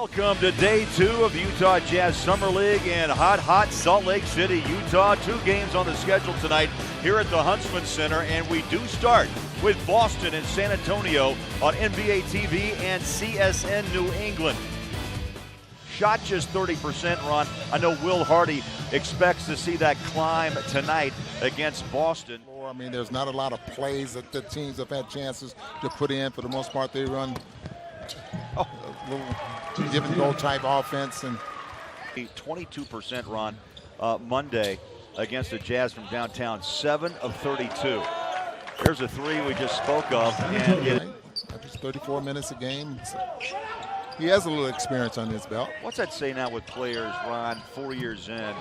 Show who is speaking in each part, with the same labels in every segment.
Speaker 1: Welcome to day 2 of the Utah Jazz Summer League in hot Salt Lake City, Utah. 2 games on the schedule tonight here at the Huntsman Center, and we do start with Boston and San Antonio on NBA TV and CSN New England. Shot just 30%, Ron. I know Will Hardy expects to see that climb tonight against Boston.
Speaker 2: I mean, there's not a lot of plays that the teams have had chances to put in. For the most part, they run a little give-and-go type offense. And
Speaker 1: 22%, Ron, Monday against the Jazz from downtown, 7 of 32. There's a 3 we just spoke of. And
Speaker 2: it's 34 minutes a game. He has a little experience on his belt.
Speaker 1: What's that say now with players, Ron, 4 years in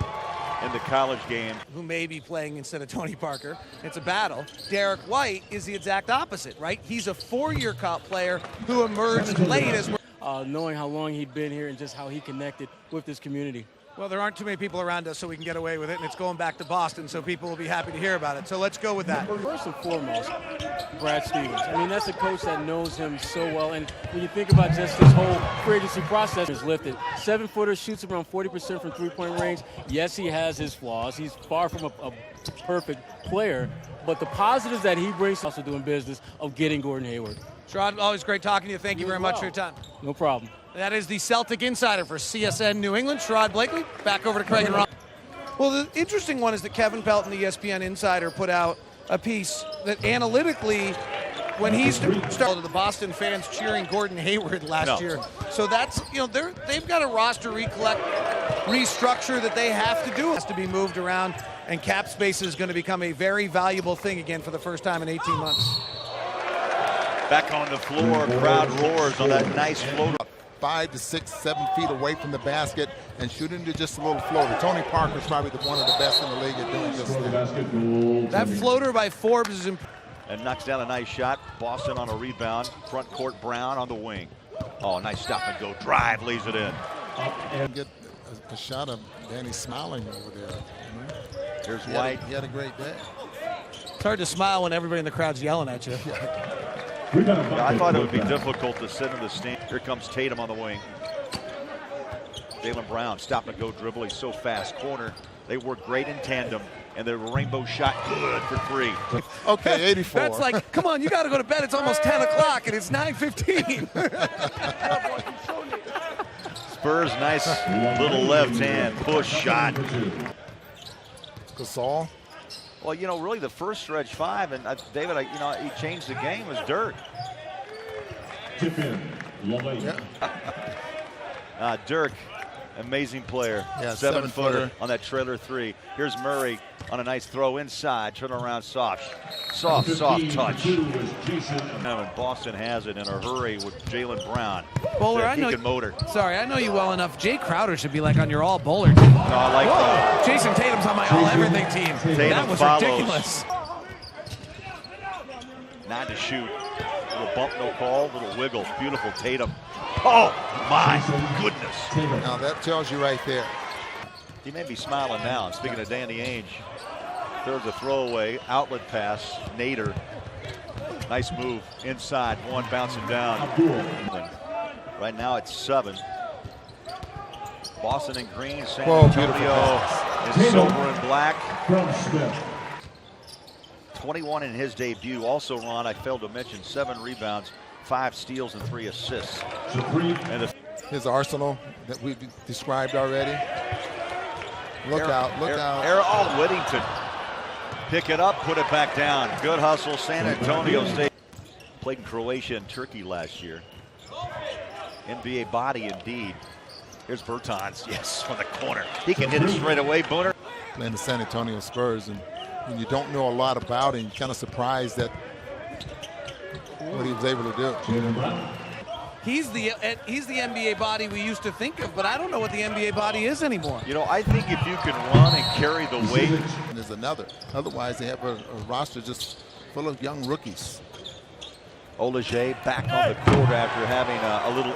Speaker 1: the college game?
Speaker 3: Who may be playing instead of Tony Parker. It's a battle. Derek White is the exact opposite, right? He's a 4-year cop player who emerged late as
Speaker 4: knowing how long he'd been here and just how he connected with this community.
Speaker 3: well, there aren't too many people around us, so we can get away with it, and it's going back to Boston, so people will be happy to hear about it. So let's go with that.
Speaker 4: First and foremost, Brad Stevens. I mean, that's a coach that knows him so well, and when you think about just this whole free agency process is lifted. 7-footer, shoots around 40% from three-point range. Yes, he has his flaws. He's far from a perfect player, but the positives that he brings also doing business of getting Gordon Hayward.
Speaker 3: Sherrod, always great talking to you. Thank you very much for your time.
Speaker 4: No problem.
Speaker 3: That is the Celtic Insider for CSN New England. Sherrod Blakely, back over to Craig and Ron. Well, the interesting one is that Kevin Pelton, the ESPN Insider, put out a piece that analytically, when he started, the Boston fans cheering Gordon Hayward last year. So that's, you know, they've got a roster restructure that they have to do. It has to be moved around, and cap space is going to become a very valuable thing again for the first time in 18 months.
Speaker 1: Back on the floor, crowd roars on that nice floater.
Speaker 2: 5 to 6, 7 feet away from the basket and shooting to just a little floater. Tony Parker is probably one of the best in the league at doing just that.
Speaker 3: That floater by Forbes is
Speaker 1: and knocks down a nice shot. Boston on a rebound. Front court, Brown on the wing. Oh, nice stop and go drive, lays it in.
Speaker 2: And get a shot of Danny smiling over there.
Speaker 1: Here's White.
Speaker 2: He had a great day.
Speaker 3: It's hard to smile when everybody in the crowd's yelling at you.
Speaker 1: Yeah, I thought it would be difficult to sit in the stand. Here comes Tatum on the wing. Jaylen Brown, stop and go dribble. He's so fast. Corner. They work great in tandem. And the rainbow shot good for 3.
Speaker 2: Okay, 84.
Speaker 3: That's like, come on, you got to go to bed. It's almost 10 o'clock, and it's 9:15.
Speaker 1: Spurs, nice little left hand push shot.
Speaker 2: Gasol.
Speaker 1: Well, you know, really the first stretch 5, and David, you know, he changed the game, was Dirk. Dirk, amazing player.
Speaker 2: Yeah,
Speaker 1: 7-footer on that trailer 3. Here's Murray on a nice throw inside, turn around soft touch. And Boston has it in a hurry with Jaylen Brown.
Speaker 3: Bowler, I know. Sorry, I know you well enough. Jay Crowder should be like on your all bowler team.
Speaker 1: No, I like that.
Speaker 3: Jason Tatum's on my all everything team. That was ridiculous.
Speaker 1: 9 to shoot. Little bump, no call. Little wiggle. Beautiful Tatum. Oh my goodness.
Speaker 2: Now that tells you right there.
Speaker 1: He may be smiling now. Speaking of Danny Ainge, there's a throwaway outlet pass. Nader. Nice move inside. 1 bouncing down. Right now it's 7. Boston in green. San Antonio is silver and black. 21 in his debut. Also, Ron, I failed to mention 7 rebounds, 5 steals, and 3 assists. And
Speaker 2: his arsenal that we've described already. Look out.
Speaker 1: Oh, Whittington. Pick it up, put it back down. Good hustle, San Antonio State. Played in Croatia and Turkey last year. NBA body indeed. Here's Bertans, yes, from the corner. He can hit it straight away, Booner.
Speaker 2: Playing the San Antonio Spurs, and when you don't know a lot about him, you're kind of surprised at what he was able to do.
Speaker 3: He's the NBA body we used to think of, but I don't know what the NBA body is anymore.
Speaker 1: You know, I think if you can run and carry the weight.
Speaker 2: And there's another. Otherwise, they have a roster just full of young rookies.
Speaker 1: Olajay back on the court after having a little.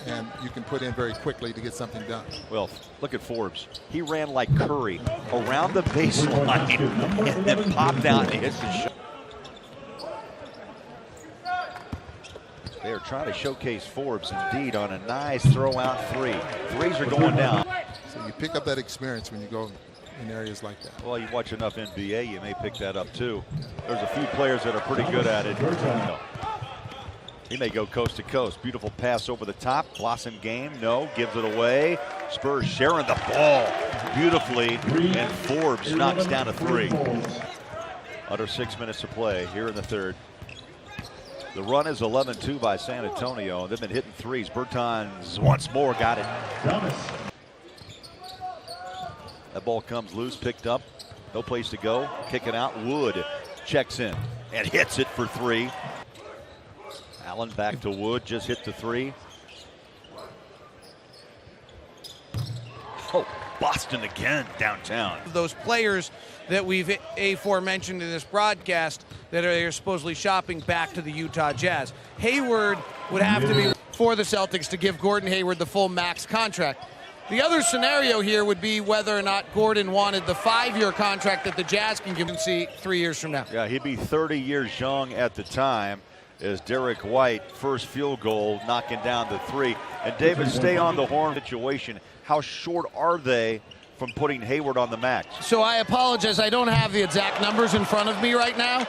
Speaker 2: And you can put in very quickly to get something done.
Speaker 1: Well, look at Forbes. He ran like Curry around the baseline and then popped out and hit the shot. They are trying trying to showcase Forbes indeed on a nice throw out three. Threes are going down.
Speaker 2: So you pick up that experience when you go in areas like that.
Speaker 1: Well, you watch enough NBA, you may pick that up too. There's a few players that are pretty good at it. You know, he may go coast to coast. Beautiful pass over the top. Blossom game, no, gives it away. Spurs sharing the ball beautifully, and Forbes knocks down a three. Under 6 minutes to play here in the third. The run is 11-2 by San Antonio. They've been hitting threes. Bertans once more got it. That ball comes loose, picked up. No place to go. Kick it out. Wood checks in and hits it for three. Allen back to Wood, just hit the three. Oh, Boston again downtown.
Speaker 3: Those players that we've aforementioned in this broadcast that are supposedly shopping back to the Utah Jazz. Hayward would have to be for the Celtics to give Gordon Hayward the full max contract. The other scenario here would be whether or not Gordon wanted the 5-year contract that the Jazz can give him 3 years from now.
Speaker 1: Yeah, he'd be 30 years young at the time as Derek White, first field goal, knocking down the three. And David, stay on the horn situation. How short are they from putting Hayward on the max?
Speaker 3: So I apologize, I don't have the exact numbers in front of me right now.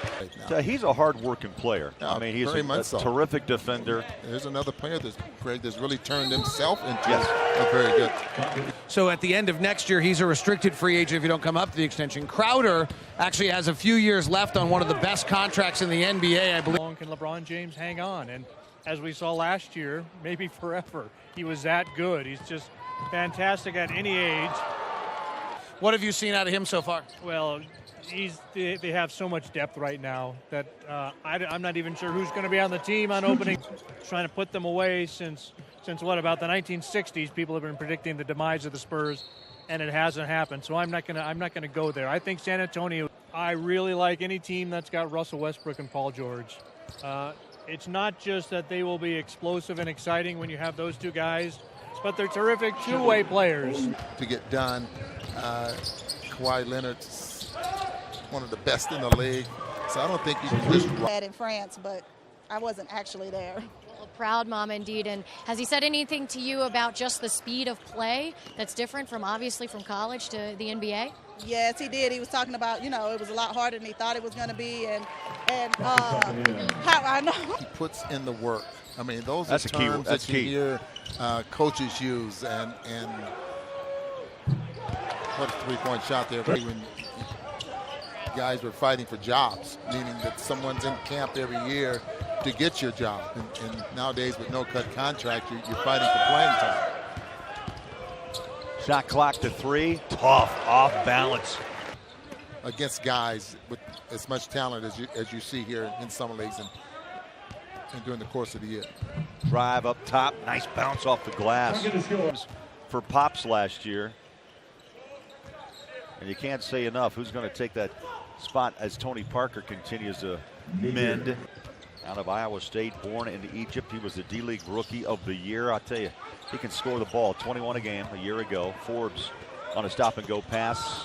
Speaker 1: He's a hard-working player.
Speaker 2: Yeah,
Speaker 1: I mean, he's
Speaker 2: a
Speaker 1: terrific defender.
Speaker 2: There's another player that's Greg that's really turned himself into
Speaker 1: Yes.
Speaker 2: a very good.
Speaker 3: So at the end of next year, he's a restricted free agent if you don't come up to the extension. Crowder actually has a few years left on one of the best contracts in the NBA, I believe.
Speaker 5: How long can LeBron James hang on? And as we saw last year, maybe forever. He was that good. He's just fantastic at any age.
Speaker 3: What have you seen out of him so far?
Speaker 5: Well, they have so much depth right now that I'm not even sure who's going to be on the team on opening. Trying to put them away since what, about the 1960s? People have been predicting the demise of the Spurs, and it hasn't happened. So I'm not gonna go there. I think San Antonio. I really like any team that's got Russell Westbrook and Paul George. It's not just that they will be explosive and exciting when you have those two guys, but they're terrific two-way players.
Speaker 2: To get done, Kawhi Leonard's one of the best in the league, so I don't think you can just
Speaker 6: Bad in France, but I wasn't actually there.
Speaker 7: A proud mom indeed. And has he said anything to you about just the speed of play that's different from obviously from college to the NBA?
Speaker 6: Yes, he did. He was talking about, it was a lot harder than he thought it was going to be, and how I know.
Speaker 2: He puts in the work. I mean, those
Speaker 1: That's
Speaker 2: are
Speaker 1: a key.
Speaker 2: terms
Speaker 1: That's
Speaker 2: that you
Speaker 1: key.
Speaker 2: hear coaches use, and what a three-point shot there when guys were fighting for jobs, meaning that someone's in camp every year to get your job. And nowadays with no-cut contract, you're fighting for playing time.
Speaker 1: Shot clock to three. Tough, off balance.
Speaker 2: Against guys with as much talent as you see here in summer leagues and during the course of the year.
Speaker 1: Drive up top. Nice bounce off the glass for Pops last year. And you can't say enough who's going to take that spot as Tony Parker continues to mend. Out of Iowa State, born in Egypt. He was the D-League Rookie of the Year. I'll tell you, he can score the ball. 21 a game a year ago. Forbes on a stop-and-go pass.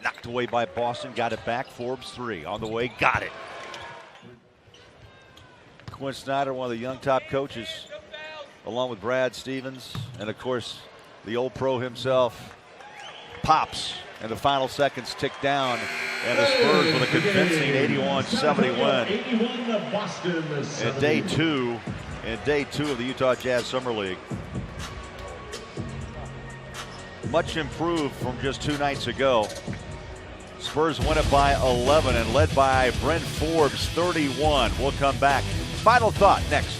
Speaker 1: Knocked away by Boston. Got it back. Forbes three. On the way. Got it. Quinn Snyder, one of the young top coaches, along with Brad Stevens. And, of course, the old pro himself, Pops. And the final seconds tick down, and the Spurs with a convincing 81-70 win in day two of the Utah Jazz Summer League. Much improved from just 2 nights ago. Spurs win it by 11 and led by Brent Forbes 31. We'll come back. Final thought next.